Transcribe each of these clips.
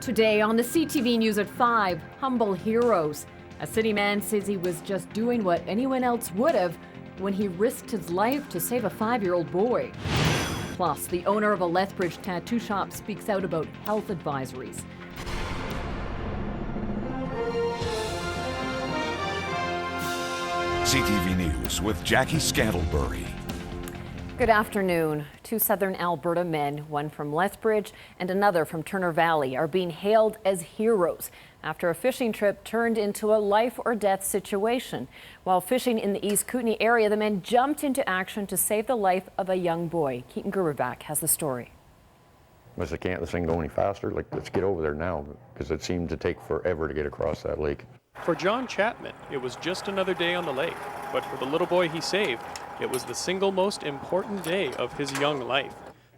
Today on the CTV News at 5, humble heroes. A city man says he was just doing what anyone else would have when he risked his life to save a 5-year-old boy. Plus, the owner of a Lethbridge tattoo shop speaks out about health advisories. CTV News with Jackie Scantlebury. Good afternoon. Two southern Alberta men, one from Lethbridge and another from Turner Valley, are being hailed as heroes after a fishing trip turned into a life or death situation. While fishing in the East Kootenay area, the men jumped into action to save the life of a young boy. Keaton Gerberbach has the story. I said, can't this thing go any faster? Like, let's get over there now, because it seemed to take forever to get across that lake. For John Chapman, it was just another day on the lake, but for the little boy he saved, it was the single most important day of his young life.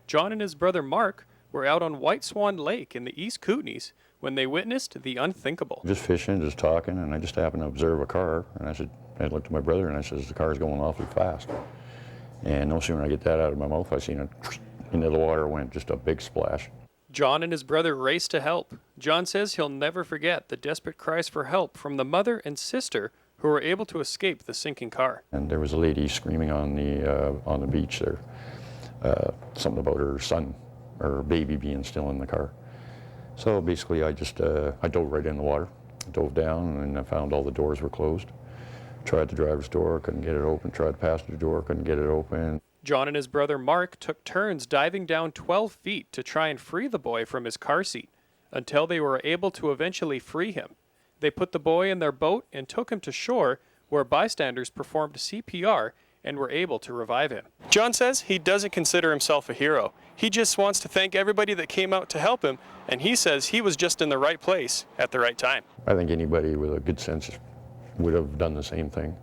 John and his brother Mark were out on White Swan Lake in the East Kootenays when they witnessed the unthinkable. Just fishing, just talking, and I just happened to observe a car, and I looked at my brother and I said, the car's going awfully fast. And no sooner I get that out of my mouth, I seen it into the water went, just a big splash. John and his brother raced to help. John says he'll never forget the desperate cries for help from the mother and sister who were able to escape the sinking car. And there was a lady screaming on the beach there, something about her son or baby being still in the car. So basically I dove right in the water, dove down, and I found all the doors were closed. Tried the driver's door, couldn't get it open. Tried the passenger door, couldn't get it open. John and his brother Mark took turns diving down 12 feet to try and free the boy from his car seat until they were able to eventually free him. They put the boy in their boat and took him to shore, where bystanders performed CPR and were able to revive him. John says he doesn't consider himself a hero. He just wants to thank everybody that came out to help him, and he says he was just in the right place at the right time. I think anybody with a good sense would have done the same thing.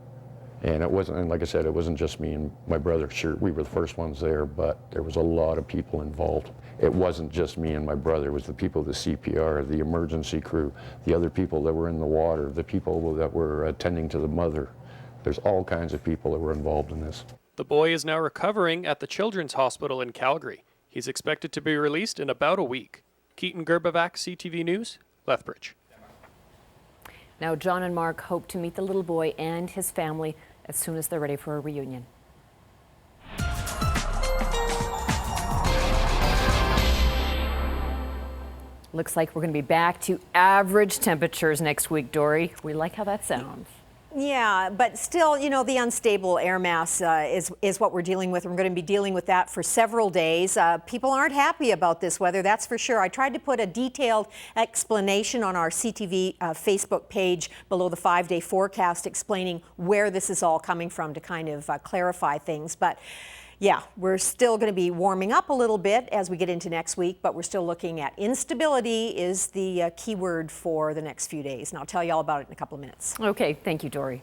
And it wasn't, and like I said, it wasn't just me and my brother. Sure, we were the first ones there, but there was a lot of people involved. It wasn't just me and my brother. It was the people of the CPR, the emergency crew, the other people that were in the water, the people that were attending to the mother. There's all kinds of people that were involved in this. The boy is now recovering at the Children's Hospital in Calgary. He's expected to be released in about a week. Keaton Gerberbach, CTV News, Lethbridge. Now, John and Mark hope to meet the little boy and his family as soon as they're ready for a reunion. Looks like we're going to be back to average temperatures next week, Dory. We like how that sounds. Yeah, but still, you know, the unstable air mass is what we're dealing with. We're going to be dealing with that for several days. People aren't happy about this weather, that's for sure. I tried to put a detailed explanation on our CTV Facebook page below the 5-day forecast explaining where this is all coming from to kind of clarify things. But yeah, we're still going to be warming up a little bit as we get into next week, but we're still looking at instability is the key word for the next few days. And I'll tell you all about it in a couple of minutes. Okay, thank you, Dory.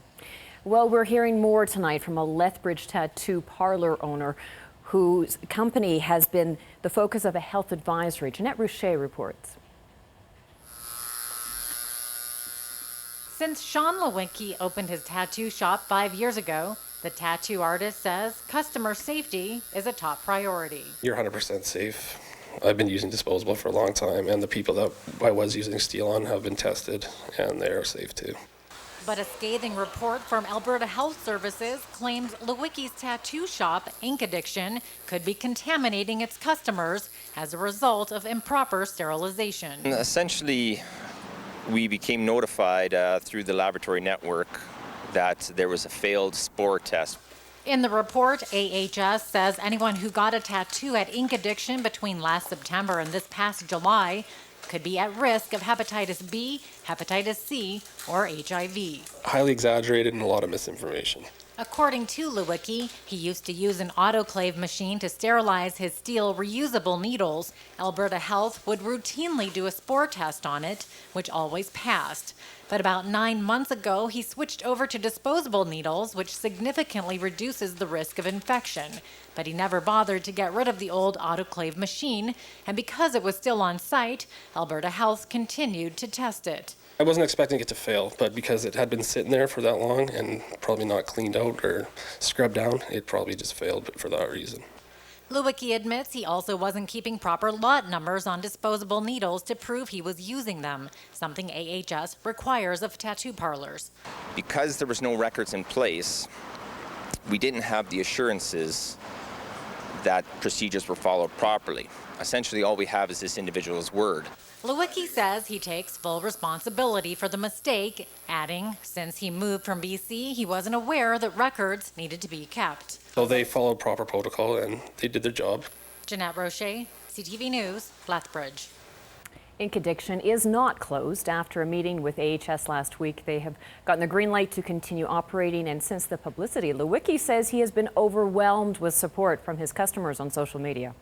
Well, we're hearing more tonight from a Lethbridge tattoo parlor owner whose company has been the focus of a health advisory. Jeanette Rouchet reports. Since Sean Lewicki opened his tattoo shop 5 years ago, the tattoo artist says customer safety is a top priority. You're 100% safe. I've been using disposable for a long time, and the people that I was using steel on have been tested, and they're safe too. But a scathing report from Alberta Health Services claims Lewicki's tattoo shop, Ink Addiction, could be contaminating its customers as a result of improper sterilization. Essentially, we became notified through the laboratory network that there was a failed spore test. In the report, AHS says anyone who got a tattoo at Ink Addiction between last September and this past July could be at risk of hepatitis B, hepatitis C, or HIV. Highly exaggerated and a lot of misinformation. According to Lewicki, he used to use an autoclave machine to sterilize his steel reusable needles. Alberta Health would routinely do a spore test on it, which always passed. But about 9 months ago, he switched over to disposable needles, which significantly reduces the risk of infection. But he never bothered to get rid of the old autoclave machine, and because it was still on site, Alberta Health continued to test it. I wasn't expecting it to fail, but because it had been sitting there for that long and probably not cleaned out or scrubbed down, it probably just failed for that reason. Lewicki admits he also wasn't keeping proper lot numbers on disposable needles to prove he was using them, something AHS requires of tattoo parlors. Because there was no records in place, we didn't have the assurances that procedures were followed properly. Essentially, all we have is this individual's word. Lewicki says he takes full responsibility for the mistake, adding, since he moved from BC, he wasn't aware that records needed to be kept. So they followed proper protocol and they did their job. Jeanette Rocher, CTV News, Lethbridge. Ink Addiction is not closed. After a meeting with AHS last week, they have gotten the green light to continue operating. And since the publicity, Lewicki says he has been overwhelmed with support from his customers on social media.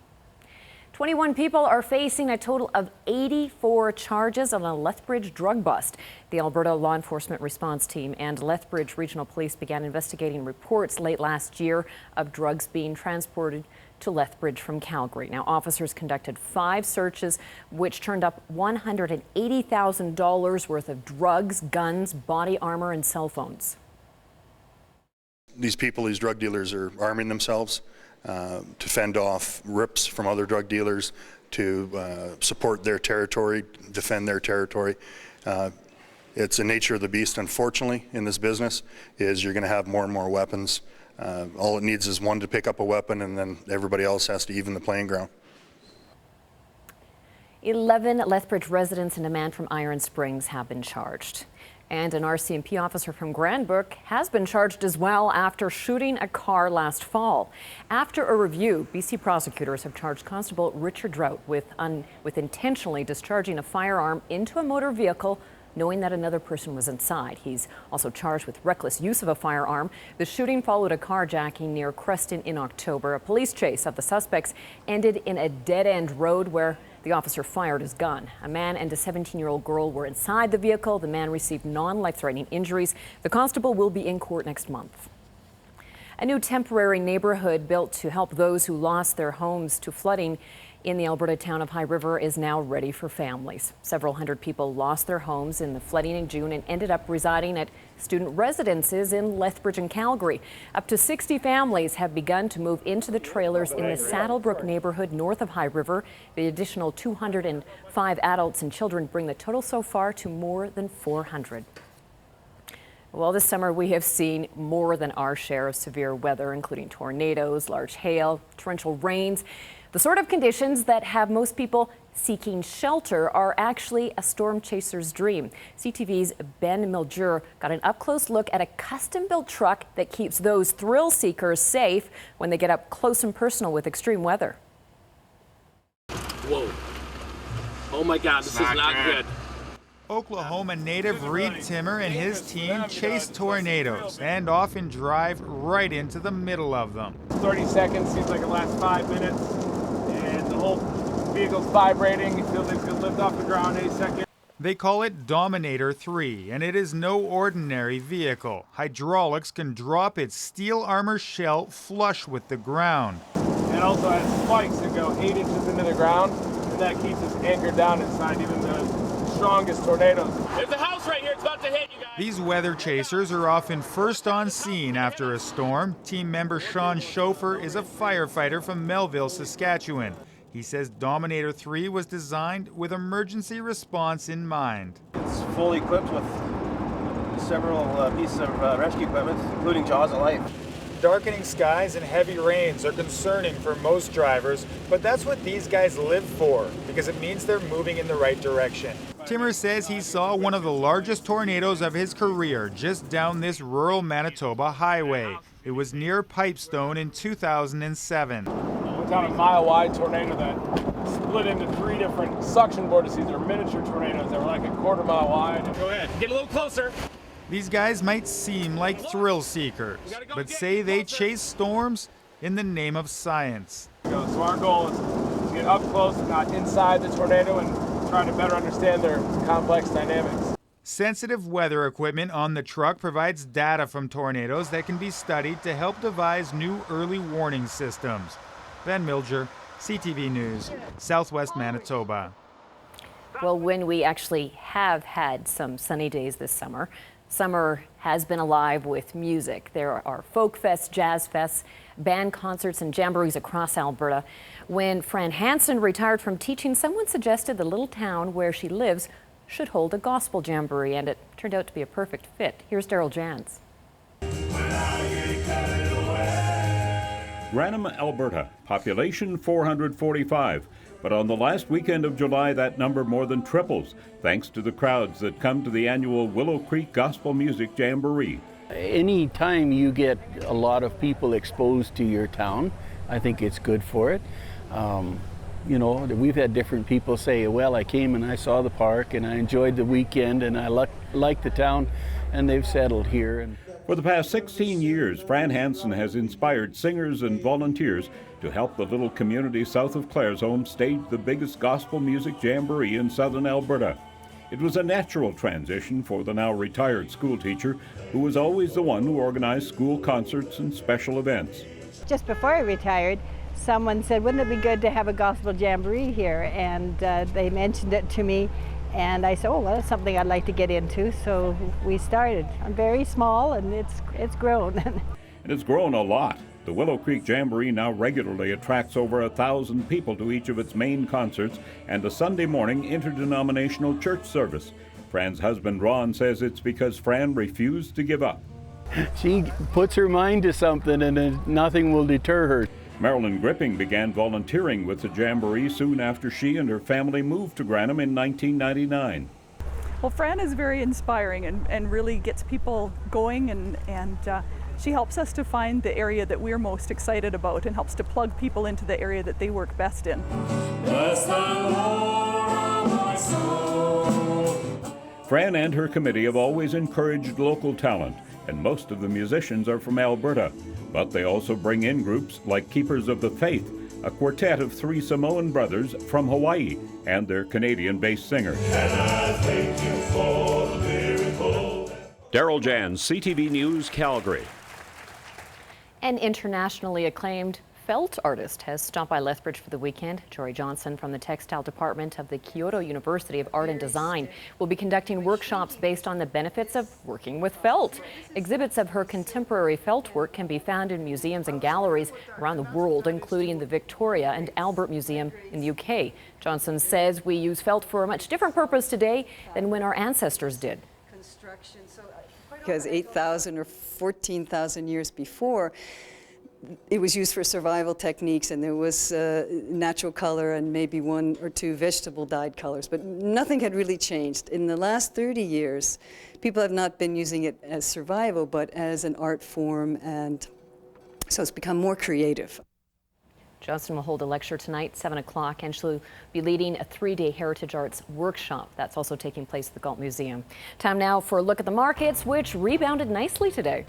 21 people are facing a total of 84 charges on a Lethbridge drug bust. The Alberta Law Enforcement Response Team and Lethbridge Regional Police began investigating reports late last year of drugs being transported to Lethbridge from Calgary. Now, officers conducted 5 searches, which turned up $180,000 worth of drugs, guns, body armor, and cell phones. These people, these drug dealers, are arming themselves to fend off rips from other drug dealers, to support their territory, defend their territory. It's the nature of the beast, unfortunately, in this business, is you're going to have more and more weapons. All it needs is one to pick up a weapon, and then everybody else has to even the playing ground. 11 Lethbridge residents and a man from Iron Springs have been charged. And an RCMP officer from Grandbrook has been charged as well after shooting a car last fall. After a review, BC prosecutors have charged Constable Richard Drought with intentionally discharging a firearm into a motor vehicle, knowing that another person was inside. He's also charged with reckless use of a firearm. The shooting followed a carjacking near Creston in October. A police chase of the suspects ended in a dead-end road where the officer fired his gun. A man and a 17-year-old girl were inside the vehicle. The man received non-life-threatening injuries. The constable will be in court next month. A new temporary neighborhood built to help those who lost their homes to flooding in the Alberta town of High River is now ready for families. Several hundred people lost their homes in the flooding in June and ended up residing at student residences in Lethbridge and Calgary. Up to 60 families have begun to move into the trailers in the Saddlebrook neighborhood north of High River. The additional 205 adults and children bring the total so far to more than 400. Well, this summer we have seen more than our share of severe weather, including tornadoes, large hail, torrential rains. The sort of conditions that have most people seeking shelter are actually a storm chaser's dream. CTV's Ben Milger got an up-close look at a custom-built truck that keeps those thrill seekers safe when they get up close and personal with extreme weather. Whoa. Oh my God, this is not good. Oklahoma native Reed Timmer and his team chase tornadoes and often drive right into the middle of them. 30 seconds, seems like it lasts 5 minutes, and the whole vehicle's vibrating. It feels like it could lift off the ground any second. They call it Dominator 3, and it is no ordinary vehicle. Hydraulics can drop its steel armor shell flush with the ground. It also has spikes that go 8 inches into the ground, and that keeps us anchored down inside even the strongest tornadoes. There's a house right here, it's about to hit you guys. These weather chasers are often first on scene after a storm. Team member Sean Schofer is a firefighter from Melville, Saskatchewan. He says Dominator 3 was designed with emergency response in mind. It's fully equipped with several pieces of rescue equipment, including Jaws of Life. Darkening skies and heavy rains are concerning for most drivers, but that's what these guys live for, because it means they're moving in the right direction. Timmer says he saw one of the largest tornadoes of his career just down this rural Manitoba highway. It was near Pipestone in 2007. Went down a mile-wide tornado that split into 3 different suction vortices, or miniature tornadoes that were like a quarter-mile wide. Go ahead, get a little closer. These guys might seem like thrill seekers, but say they chase storms in the name of science. So our goal is to get up close and not inside the tornado and try to better understand their complex dynamics. Sensitive weather equipment on the truck provides data from tornadoes that can be studied to help devise new early warning systems. Ben Milger, CTV News, Southwest Manitoba. Well, when we actually have had some sunny days this summer, Summer has been alive with music. There are folk fests, jazz fests, band concerts, and jamborees across Alberta. When Fran Hansen retired from teaching, someone suggested the little town where she lives should hold a gospel jamboree, and it turned out to be a perfect fit. Here's Daryl Jans. Granham, Alberta, population 445. But on the last weekend of July, that number more than triples, thanks to the crowds that come to the annual Willow Creek Gospel Music Jamboree. Any time you get a lot of people exposed to your town, I think it's good for it. You know, we've had different people say, well, I came and I saw the park and I enjoyed the weekend and I like the town, and they've settled here. For the past 16 years, Fran Hansen has inspired singers and volunteers to help the little community south of Claresholm stage the biggest gospel music jamboree in southern Alberta. It was a natural transition for the now retired school teacher, who was always the one who organized school concerts and special events. Just before I retired, someone said, wouldn't it be good to have a gospel jamboree here? And they mentioned it to me, and I said, oh, well, that's something I'd like to get into. So we started. I'm very small, and it's grown. And it's grown a lot. The Willow Creek Jamboree now regularly attracts over 1,000 people to each of its main concerts and a Sunday morning interdenominational church service. Fran's husband Ron says it's because Fran refused to give up. She puts her mind to something and nothing will deter her. Marilyn Gripping began volunteering with the Jamboree soon after she and her family moved to Granham in 1999. Well, Fran is very inspiring and really gets people going, and she helps us to find the area that we're most excited about and helps to plug people into the area that they work best in. Bless the Lord, my soul. Fran and her committee have always encouraged local talent, and most of the musicians are from Alberta. But they also bring in groups like Keepers of the Faith, a quartet of 3 Samoan brothers from Hawaii, and their Canadian-based singer. Daryl Jans, CTV News, Calgary. An internationally acclaimed felt artist has stopped by Lethbridge for the weekend. Jory Johnson from the Textile Department of the Kyoto University of Art and Design will be conducting workshops based on the benefits of working with felt. Exhibits of her contemporary felt work can be found in museums and galleries around the world, including the Victoria and Albert Museum in the UK. Johnson says we use felt for a much different purpose today than when our ancestors did. Because 8,000 or 14,000 years before, it was used for survival techniques, and there was natural color and maybe 1 or 2 vegetable dyed colors, but nothing had really changed. In the last 30 years, people have not been using it as survival, but as an art form, and so it's become more creative. Johnson will hold a lecture tonight, 7 o'clock, and she'll be leading a 3-day Heritage Arts workshop. That's also taking place at the Galt Museum. Time now for a look at the markets, which rebounded nicely today.